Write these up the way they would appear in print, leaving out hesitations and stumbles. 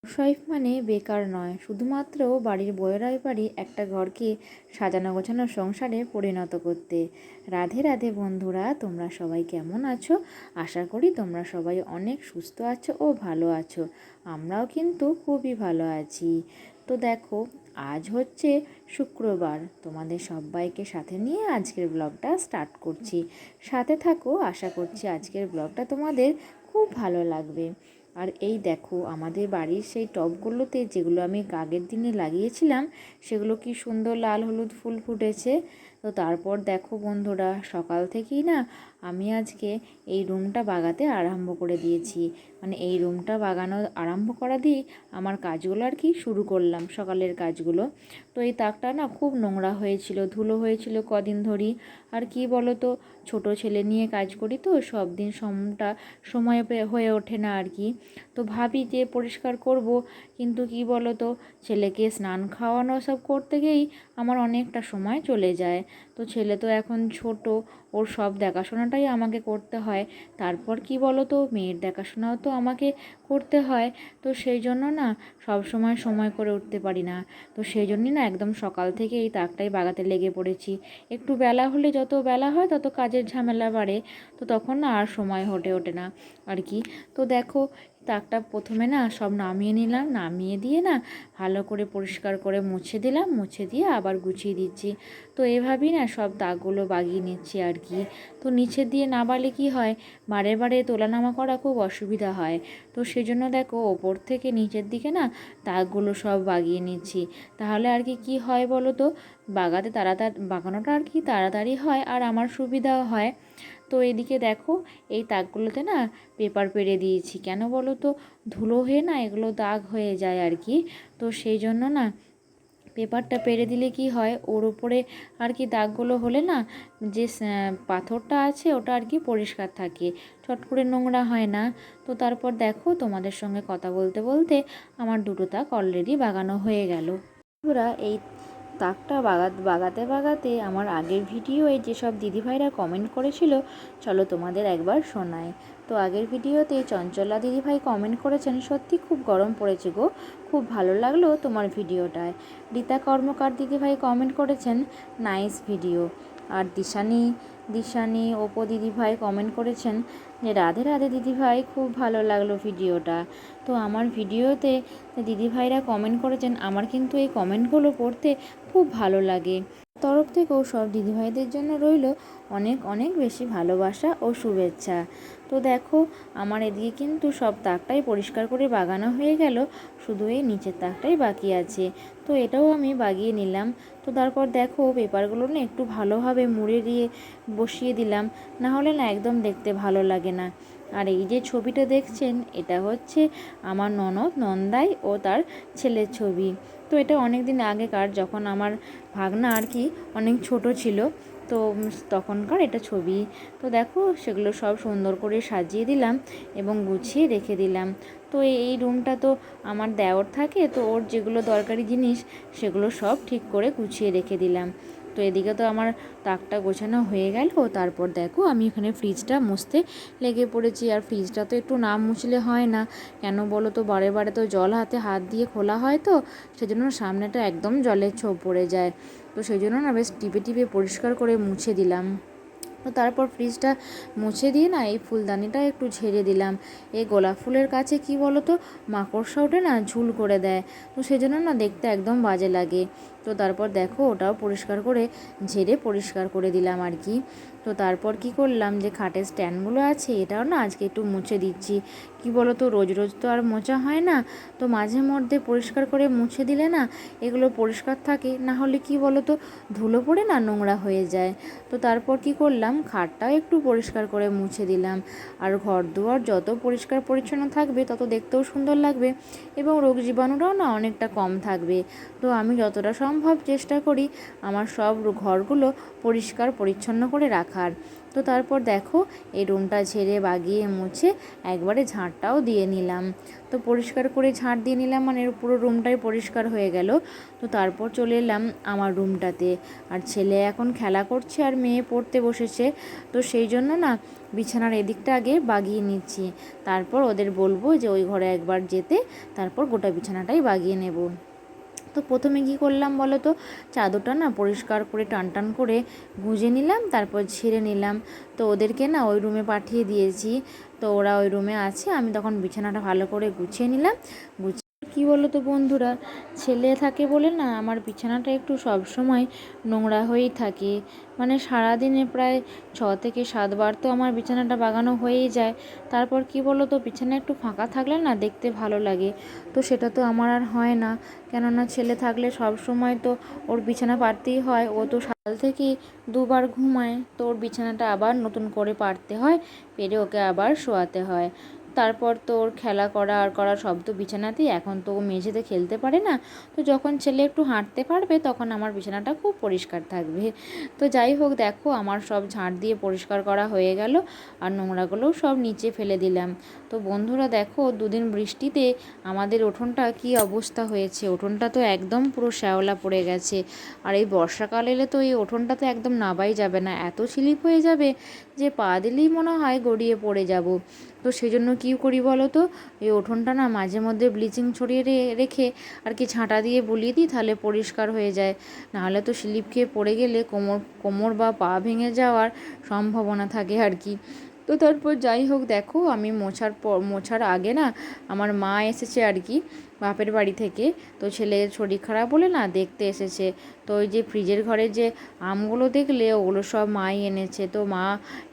Housewife মানে বেকার নয়, শুধুমাত্র বাড়ির বউয়েরাই পারি একটা ঘরকে সাজানো গোছানো সংসারে পরিণত করতে। রাধে রাধে বন্ধুরা, তোমরা সবাই কেমন আছো? আশা করি তোমরা সবাই অনেক সুস্থ আছো ও ভালো আছো। আমরাও কিন্তু খুবই ভালো আছি। তো দেখো, আজ হচ্ছে শুক্রবার, তোমাদের সবাইকে সাথে নিয়ে আজকের ব্লগটা স্টার্ট করছি। সাথে থাকো, আশা করছি আজকের ব্লগটা তোমাদের খুব ভালো লাগবে। আর এই দেখো, আমাদের বাড়ির সেই টবগুলোতে যেগুলো আমি আগের দিনে লাগিয়েছিলাম, সেগুলো কি সুন্দর লাল হলুদ ফুল ফুটেছে। তো তারপর দেখো বন্ধুরা, সকাল থেকেই না আমি আজকে এই রুমটা বাগাতে আরম্ভ করে দিয়েছি। মানে এই রুমটা বাগানো আরম্ভ করা দিয়ে আমার কাজগুলো আর কি শুরু করলাম, সকালের কাজগুলো। তো এই তাকটা না খুব নোংরা হয়েছিল, ধুলো হয়েছিল কদিন ধরেই। আর কি বলো তো, ছোট ছেলে নিয়ে কাজ করি তো, সব দিন সময় হয়ে ওঠে না আর কি। তো ভাবি যে পরিষ্কার করব, কিন্তু কি বলো তো, ছেলেকে স্নান খাওয়ানো সব করতে গিয়েই আমার অনেকটা সময় চলে যায়। তো ছেলে তো এখন ছোট, ওর সব দেখাশোনাটাই আমাকে করতে হয়। তারপর কি বলো তো, মেয়ের দেখাশোনাও তো আমাকে করতে হয়। তো সেই জন্য না সব সময় করে উঠতে পারি না। তো সেই জন্যই না একদম সকাল থেকে এই তাকটাই বাগাতে লেগে পড়েছি। একটু বেলা হলে, যত বেলা হয় তত কাজের ঝামেলা বাড়ে, তো তখন না আর সময় হয়ে ওঠে না আর কি। তো দেখো, তাকটা প্রথমে না সব নামিয়ে নিলাম, নামিয়ে দিয়ে না ভালো করে পরিষ্কার করে মুছে দিলাম, মুছে দিয়ে আবার গুছিয়ে দিচ্ছি। তো এভাবেই না সব দাগগুলো বাগিয়ে নিচ্ছি আর কি। তো নিচের দিয়ে না বাড়লে কী হয়, বারে বারে তোলানামা করা খুব অসুবিধা হয়। তো সেজন্য দেখো, ওপর থেকে নিচের দিকে না দাগগুলো সব বাগিয়ে নিচ্ছি। তাহলে আর কি কী হয় বলো তো, বাগানোটা আর কি তাড়াতাড়ি হয় আর আমার সুবিধাও হয়। তো এদিকে দেখো, এই তাকগুলোতে না পেপার পেরে দিয়েছি। কেন বলো তো, ধুলো হয়ে না এগুলো দাগ হয়ে যায় আর কি। তো সেই জন্য না পেপারটা পেরে দিলে কি হয়, ওর উপরে আর কি দাগগুলো হলে না যে পাথরটা আছে ওটা আর কি পরিষ্কার থাকে, চট করে নোংরা হয় না। তো তারপর দেখো, তোমাদের সঙ্গে কথা বলতে বলতে আমার দুটো তাক অলরেডি বাগানো হয়ে গেল। ওরা এই তাকটা বাগাতে বাগাতে আমার আগের ভিডিওয়ে যেসব দিদিভাইরা কমেন্ট করেছিল, চলো তোমাদের একবার শোনাই। তো আগের ভিডিওতে চঞ্চলা দিদিভাই কমেন্ট করেছেন, সত্যি খুব গরম পড়েছে গো, খুব ভালো লাগলো তোমার ভিডিওটায়। রীতা কর্মকার দিদিভাই কমেন্ট করেছেন, নাইস ভিডিও। আর দিশানি ওপো দিদিভাই কমেন্ট করেছেন যে, রাধে রাধে দিদিভাই, খুব ভালো লাগলো ভিডিওটা। তো আমার ভিডিওতে দিদিভাইরা কমেন্ট করেছেন, আমার কিন্তু এই কমেন্টগুলো পড়তে খুব ভালো লাগে। তরফ থেকেও সব দিদিভাইদের জন্য রইল অনেক অনেক বেশি ভালোবাসা ও শুভেচ্ছা। তো দেখো, আমার এদিকে কিন্তু সব তাকটাই পরিষ্কার করে বাগানো হয়ে গেল, শুধু এই নিচের তাকটাই বাকি আছে। তো এটাও আমি বাগিয়ে নিলাম। তো তারপর দেখো, পেপারগুলো না একটু ভালোভাবে মুড়ে দিয়ে বসিয়ে দিলাম, না হলে না একদম দেখতে ভালো লাগে না। আর এই যে ছবিটা দেখছেন, এটা হচ্ছে আমার নন্দাই ও তার ছেলের ছবি। তো এটা অনেক দিন আগেকার, যখন আমার ভাগনা আর কি অনেক ছোট ছিল, তো তখনকার এটা ছবি। তো দেখো, সেগুলো সব সুন্দর করে সাজিয়ে দিলাম এবং গুছিয়ে রেখে দিলাম। তো এই রুমটা তো আমার দেওর থাকে, তো ওর যেগুলো দরকারি জিনিস সেগুলো সব ঠিক করে গুছিয়ে রেখে দিলাম। তো এদিকে তো আমার তাকটা গোছানো হয়ে গেল। তারপর দেখো, আমি এখানে ফ্রিজটা মুছতে লেগে পড়েছি। আর ফ্রিজটা তো একটু না মুছলে হয় না, কেন বলো তো, বারে বারে তো হাত দিয়ে খোলা হয়, তো সেজন্য সামনেটা একদম জলের ছোপ পড়ে যায়। তো সেই জন্য না বেশ টিপে টিপে পরিষ্কার করে মুছে দিলাম। তো তারপর ফ্রিজটা মুছে দিয়ে না এই ফুলদানিটা একটু ঝেড়ে দিলাম। এই গোলাপ ফুলের কাছে কি বলো তো, মাকড়সা ওঠে না, ঝুল করে দেয়, তো সেজন্য না দেখতে একদম বাজে লাগে। তো তারপর দেখো, ওটাও পরিষ্কার করে ঝেড়ে পরিষ্কার করে দিলাম আর কি। তো তারপর কি করলাম, যে খাটের স্ট্যান্ডগুলো আছে এটাও না আজকে একটু মুছে দিচ্ছি। কি বলো তো, রোজ রোজ তো আর মোছা হয় না, তো মাঝে মধ্যে পরিষ্কার করে মুছে দিলে না এগুলো পরিষ্কার থাকে, না হলে কি বলো তো, ধুলো পড়ে না নোংরা হয়ে যায়। তো তারপর কি করলাম, খাটটাও একটু পরিষ্কার করে মুছে দিলাম। আর ঘর দুয়ার যত পরিষ্কার পরিচ্ছন্ন থাকবে, তত দেখতেও সুন্দর লাগবে এবং রোগ জীবাণুটাও না অনেকটা কম থাকবে। তো আমি যতটা সম্ভব চেষ্টা করি আমার সব ঘরগুলো পরিষ্কার পরিচ্ছন্ন করে রাখার। রাখার। তো তারপর দেখো এই রুমটা ঝেড়ে বাগিয়ে মুছে একবারে ঝাঁটটাও দিয়ে নিলাম। তো পরিষ্কার করে ঝাঁট দিয়ে নিলাম, মানে পুরো রুমটাই পরিষ্কার হয়ে গেল। তো তারপর চলে এলাম আমার রুমটাতে। আর ছেলে এখন খেলা করছে আর মেয়ে পড়তে বসেছে। তো সেই জন্য না বিছানার এদিকটা আগে বাগিয়ে নিচ্ছি, তারপর ওদের বলবো যে ওই ঘরে একবার যেতে, তারপর গোটা বিছানাটাই বাগিয়ে নেব। তো প্রথমে কি করলাম বলো তো, চাদরটা না পরিষ্কার করে টান টান করে গুঁজে নিলাম, তারপর ঝেড়ে নিলাম। তো ওদেরকে না ওই রুমে পাঠিয়ে দিয়েছি। তো ওরা ওই রুমে আছে, আমি তখন বিছানাটা ভালো করে গুছিয়ে নিলাম। কি বলো তো বন্ধুরা, ছেলে থাকে বলে না আমার বিছানাটা একটু সবসময় নোংরা হয়েই থাকে। মানে সারাদিনে প্রায় 6 থেকে 7 বার তো আমার বিছানাটা বাগানো হয়েই যায়। তারপর কি বলো তো, বিছানা একটু ফাঁকা থাকলে না দেখতে ভালো লাগে। তো সেটা তো আমার আর হয় না, কেননা ছেলে থাকলে সব সময় তো ওর বিছানা পাড়তেই হয়। ও তো সকাল থেকেই 2 বার ঘুমায়, তো ওর বিছানাটা আবার নতুন করে পাড়তে হয়, পেরে ওকে আবার শোয়াতে হয়। তারপর তো ওর খেলা করা আর করা সব তো বিছানাতেই। এখন তো ও মেঝেতে খেলতে পারে না। তো যখন ছেলে একটু হাঁটতে পারবে তখন আমার বিছানাটা খুব পরিষ্কার থাকবে। তো যাই হোক, দেখো আমার সব ঝাঁট দিয়ে পরিষ্কার করা হয়ে গেল, আর নোংরাগুলোও সব নিচে ফেলে দিলাম। তো বন্ধুরা দেখো, 2 দিন বৃষ্টিতে আমাদের উঠোনটা কি অবস্থা হয়েছে। উঠোনটা তো একদম পুরো শ্যাওলা পড়ে গেছে। আর এই বর্ষাকাল এলে তো এই উঠোনটা তো একদম নাবাই যাবে না, এত স্লিপ হয়ে যাবে যে পা দিলেই মনে হয় গড়িয়ে পড়ে যাব। তো সেই জন্য কী করি বলো তো, এই উঠোনটা না মাঝে মধ্যে ব্লিচিং ছড়িয়ে রেখে আর কি ঝাঁটা দিয়ে বুলিয়ে দিই, তাহলে পরিষ্কার হয়ে যায়। নাহলে তো স্লিপ খেয়ে পড়ে গেলে কোমর বা পা ভেঙে যাওয়ার সম্ভাবনা থাকে আর কি। তো তারপর যাই হোক, দেখো আমি মোছার আগে না আমার মা এসেছে আর কি বাপের বাড়ি থেকে। তো ছেলের শরীর খারাপ বলে না দেখতে এসেছে। তো ওই যে ফ্রিজের ঘরে যে আমগুলো দেখলে ওগুলো সব মাই এনেছে। তো মা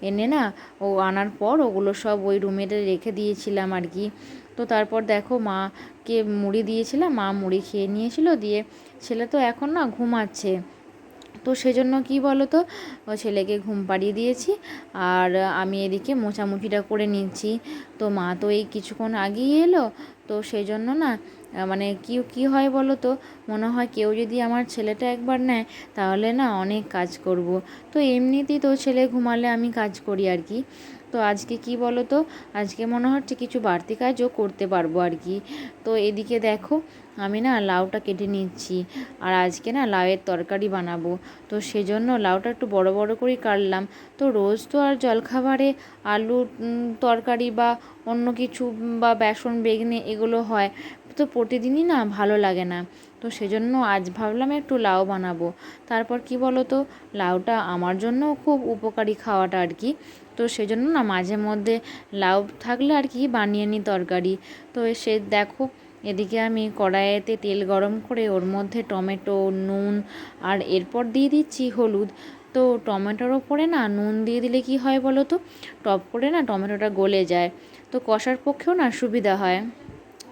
এনে না ও আনার পর ওগুলো সব ওই রুমে রেখে দিয়েছিলাম আর কি। তো তারপর দেখো মাকে মুড়ি দিয়েছিলাম, মা মুড়ি খেয়ে নিয়েছিল, দিয়ে ছেলে তো এখন না ঘুমাচ্ছে। তো সেজন্য কি বলো তো, ছেলেকে ঘুম পাড়িয়ে দিয়েছি আর আমি এদিকে মোছামুছিটা করে নিচ্ছি। তো মা তো এই কিছুক্ষণ আগেই এলো। তো সেই জন্য না মানে কি হয় বলো তো, মনে হয় কেউ যদি আমার ছেলেটা একবার নেয় তাহলে না অনেক কাজ করব। তো এমনিতেই তো ছেলে ঘুমালে আমি কাজ করি আর কি। তো আজকে কি বলো তো, আজকে মনে হচ্ছে কিছু বাড়তি কাজও করতে পারবো আর কি। তো এদিকে দেখো আমি না লাউটা কেটে নিচ্ছি, আর আজকে না লাউয়ের তরকারি বানাবো। তো সেজন্য লাউটা একটু বড় বড় করেই কাটলাম। তো রোজ তো আর জলখাবারে আলু তরকারি বা অন্য কিছু বা বেসন বেগনি এগুলো হয়, তো প্রতিদিনই না ভালো লাগে না। তো সেজন্য আজ ভাবলাম একটু লাউ বানাবো। তারপর কি বলো তো, লাউটা আমার জন্য খুব উপকারী খাওয়াটা আর কি। তো সেজন্য না মাঝে মধ্যে লাউ থাকলে আর কি বানিয়ে নিই তরকারি। তো সে দেখো এদিকে আমি কড়াইতে তেল গরম করে ওর মধ্যে টমেটো, নুন আর এরপর দিয়ে দিচ্ছি হলুদ। তো টমেটোর ওপরে না নুন দিয়ে দিলে কি হয় বলো তো, টপ করে না টমেটোটা গলে যায়, তো কষার পক্ষেও না সুবিধা হয়।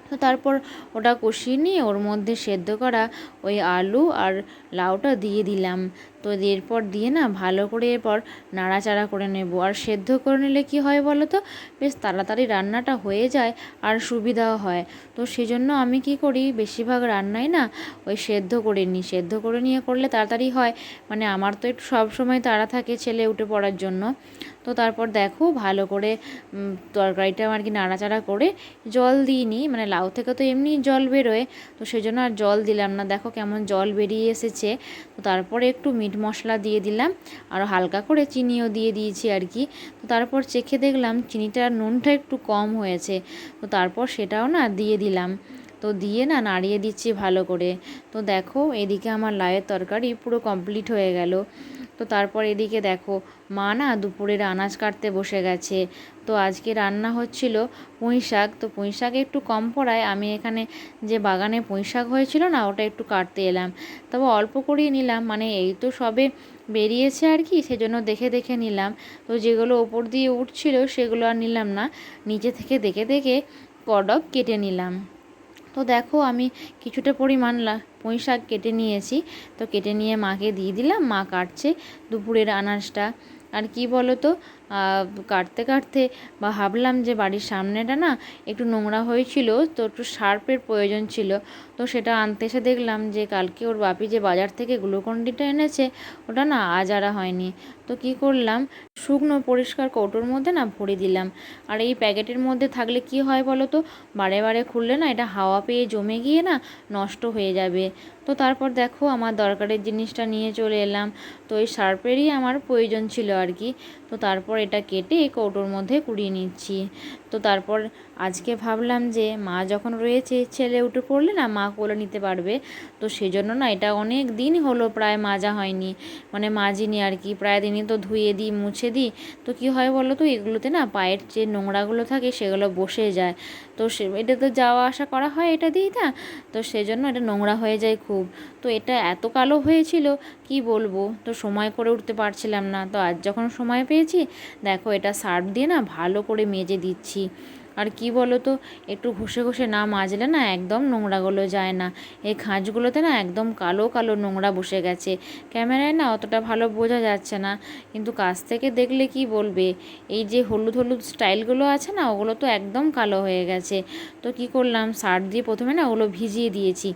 তো তারপর ওটা কষিয়ে নিয়ে ওর মধ্যে সেদ্ধ করা ওই আলু আর লাউটা দিয়ে দিলাম। তো এরপর দিয়ে না ভালো করে এরপর নাড়াচাড়া করে নেব। আর সেদ্ধ করে নিলে কি হয় বলো তো, বেশ তাড়াতাড়ি রান্নাটা হয়ে যায় আর সুবিধাও হয়। তো সেজন্য আমি কি করি, বেশিরভাগ রান্নাই না ওই সেদ্ধ করে নিই। সেদ্ধ করে নিয়ে করলে তাড়াতাড়ি হয়, মানে আমার তো একটু সবসময় তাড়া থাকে ছেলে উঠে পড়ার জন্য। তো তারপর দেখো ভালো করে তরকারিটা আর কি নাড়াচাড়া করে জল দিইনি, মানে লাউ থেকে তো এমনি জল বেরোয়, তো সেই জন্য আর জল দিলাম না। দেখো কেমন জল বেরিয়ে এসেছে। তো তারপরে একটু মিট মশলা দিয়ে দিলাম, আর হালকা করে চিনিও দিয়ে দিয়েছি আর কি। তো তারপর চেখে দেখলাম চিনিটার নুনটা একটু কম হয়েছে। তো তারপর সেটাও না দিয়ে দিলাম। তো দিয়ে না নাড়িয়ে দিচ্ছি ভালো করে। তো দেখো এদিকে আমার লাউয়ের তরকারি পুরো কমপ্লিট হয়ে গেল। তো তারপর এদিকে দেখো মা না দুপুরের আনাজ কাটতে বসে গেছে। তো আজকে রান্না হচ্ছিল পুঁই শাক। তো পুঁই শাক একটু কম পড়ায় আমি এখানে যে বাগানে পুঁই শাক হয়েছিল না ওটা একটু কাটতে এলাম। তবে অল্প করেই নিলাম, মানে এই তো সবে বেরিয়েছে আর কি, সেজন্য দেখে দেখে নিলাম। তো যেগুলো ওপর দিয়ে উঠছিল সেগুলো আর নিলাম না, নিচে থেকে দেখে দেখে কডব কেটে নিলাম। তো দেখো আমি কিছুটা পরিমাণ পুঁই শাক কেটে নিয়েছি। তো কেটে নিয়ে মাকে দিয়ে দিলাম, মা কাটছে দুপুরের আনাজটা। আর কি বলো তো, কাটতে কাটতে বা ভাবলাম যে বাড়ির সামনেটা না একটু নোংরা হয়েছিল, তো একটু সার্ফের প্রয়োজন ছিল। তো সেটা আনতে এসে দেখলাম যে কালকে ওর বাপি যে বাজার থেকে গ্লুকন-ডিটা এনেছে ওটা না আজারা হয়নি। তো কি করলাম, শুকনো পরিষ্কার কৌটোর মধ্যে না ভরে দিলাম। আর এই প্যাকেটের মধ্যে থাকলে কি হয় বলো তো, বারে বারে খুললে না এটা হাওয়া পেয়ে জমে গিয়ে না নষ্ট হয়ে যাবে। তো তারপর দেখো আমার দরকারের জিনিসটা নিয়ে চলে এলাম। তো এই সার্ফেরই আমার প্রয়োজন ছিল আর কি। তো তারপর এটা কেটে কৌটোর মধ্যে কুড়িয়ে নিচ্ছি। তো তারপর আজকে ভাবলাম যে মা যখন রয়েছে, ছেলে উঠে পড়লে না মা কোলে নিতে পারবে। তো সেজন্য না এটা অনেক দিন হলো প্রায় মাজা হয়নি, মানে মাজিনি আর কি। প্রায় দিনই তো ধুয়ে দিই, মুছে দিই। তো কী হয় বলো তো, এগুলোতে না পায়ের যে নোংরাগুলো থাকে সেগুলো বসে যায়। তো এটা তো যাওয়া আসা করা হয় এটা দিই না, তো সেজন্য এটা নোংরা হয়ে যায় খুব। তো এটা এত কালো হয়েছিল কি বলবো, তো সময় করে উঠতে পারছিলাম না। তো আজ যখন সময় পেয়েছি, দেখো এটা সার্ফ দিয়ে না ভালো করে মেজে দিচ্ছি। আর কি বলো তো, একটু ঘষে ঘষে না মাজলে না একদম নোংরাগুলো যায় না। এই খাঁজগুলোতে না একদম কালো কালো নোংরা বসে গেছে। ক্যামেরায় না অতটা ভালো বোঝা যাচ্ছে না, কিন্তু কাছ থেকে দেখলে কি বলবে, এই যে হলুদ হলুদ স্টাইলগুলো আছে না ওগুলো তো একদম কালো হয়ে গেছে। তো কি করলাম, সার্ফ দিয়ে প্রথমে না ওগুলো ভিজিয়ে দিয়েছি।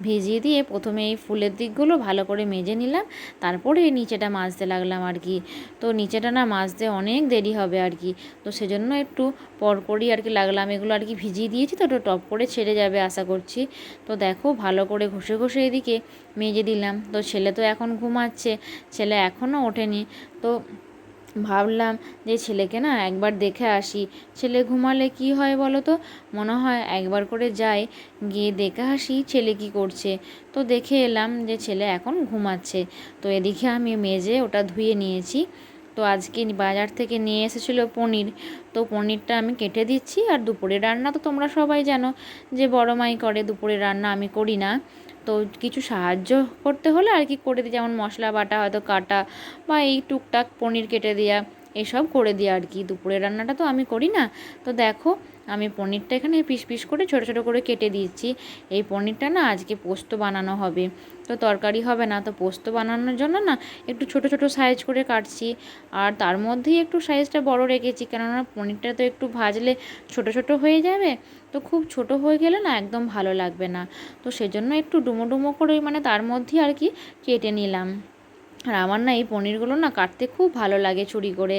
ভিজিয়ে দিয়ে প্রথমে এই ফুলের দিকগুলো ভালো করে মেজে নিলাম, তারপরে এই নিচেটা মাজতে লাগলাম আর কি। তো নিচেটা না মাজতে অনেক দেরি হবে আর কি, তো সেজন্য একটু পর করেই আর কি লাগলাম। এগুলো আর কি ভিজিয়ে দিয়েছি তো একটু টপ করে ছেড়ে যাবে আশা করছি। তো দেখো ভালো করে ঘষে ঘষে এদিকে মেজে দিলাম। তো ছেলে তো এখন ঘুমাচ্ছে, ছেলে এখনও ওঠেনি। তো ভাবলাম যে ছেলেকে না একবার দেখে আসি। ছেলে ঘুমালে কি হয় বলো তো, মনে হয় একবার করে যাই, গিয়ে দেখে আসি ছেলে কি করছে। তো দেখে এলাম যে ছেলে এখন ঘুমাচ্ছে। তো এদিকে আমি মেজে ওটা ধুয়ে নিয়েছি। তো আজকে বাজার থেকে নিয়ে এসেছিলো পনির, তো পনিরটা আমি কেটে দিচ্ছি। আর দুপুরে রান্না তো তোমরা সবাই জানো যে বড় মাই করে, দুপুরে রান্না আমি করি না। তো কিছু সাহায্য করতে হলে আর কি করে দিই, যেমন মশলা বাটা হয়তো কাটা বা এই টুকটাক পনির কেটে দেওয়া, এসব করে দিই আর কি। দুপুরের রান্নাটা তো আমি করি না। তো দেখো আমি পনিরটা এখানে পিস পিস করে ছোটো ছোটো করে কেটে দিচ্ছি। এই পনিরটা না আজকে পোস্ত বানানো হবে, তো তরকারি হবে না। তো পোস্ত বানানোর জন্য না একটু ছোটো ছোটো সাইজ করে কাটছি। আর তার মধ্যেই একটু সাইজটা বড় রেখেছি, কেননা পনিরটা তো একটু ভাজলে ছোটো ছোটো হয়ে যাবে। তো খুব ছোট হয়ে গেলে না একদম ভালো লাগবে না। তো সেজন্য একটু ডুমো ডুমো করে মানে তার মধ্যেই আর কি কেটে নিলাম। আর আমার না এই পনিরগুলো না কাটতে খুব ভালো লাগে ছুরি করে।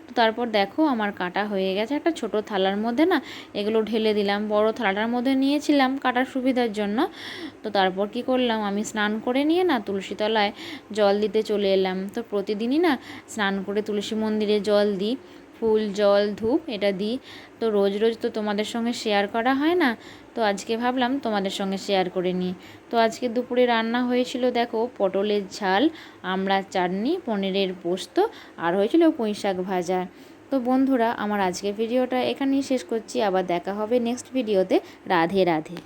তো তারপর দেখো আমার কাটা হয়ে গেছে। একটা ছোট থালার মধ্যে না এগুলো ঢেলে দিলাম, বড় থালাটার মধ্যে নিয়েছিলাম কাটার সুবিধার জন্য। তো তারপর কি করলাম, আমি স্নান করে নিয়ে না তুলসী তলায় জল দিতে চলে এলাম। তো প্রতিদিনই না স্নান করে তুলসী মন্দিরে জল দিই, ফুল জল ধূপ এটা দিই। তো রোজ রোজ তো তোমাদের সঙ্গে শেয়ার করা হয় না, তো আজকে ভাবলাম তোমাদের সঙ্গে শেয়ার করে নিই। তো আজকে দুপুরে রান্না হয়েছিল দেখো পটলের ঝাল, আমড়ার চাটনি, পনিরের পোস্ত, আর হয়েছিল পুঁই শাক ভাজা। তো বন্ধুরা আমার আজকের ভিডিওটা এখানেই শেষ করছি, আবার দেখা হবে নেক্সট ভিডিওতে। রাধে রাধে।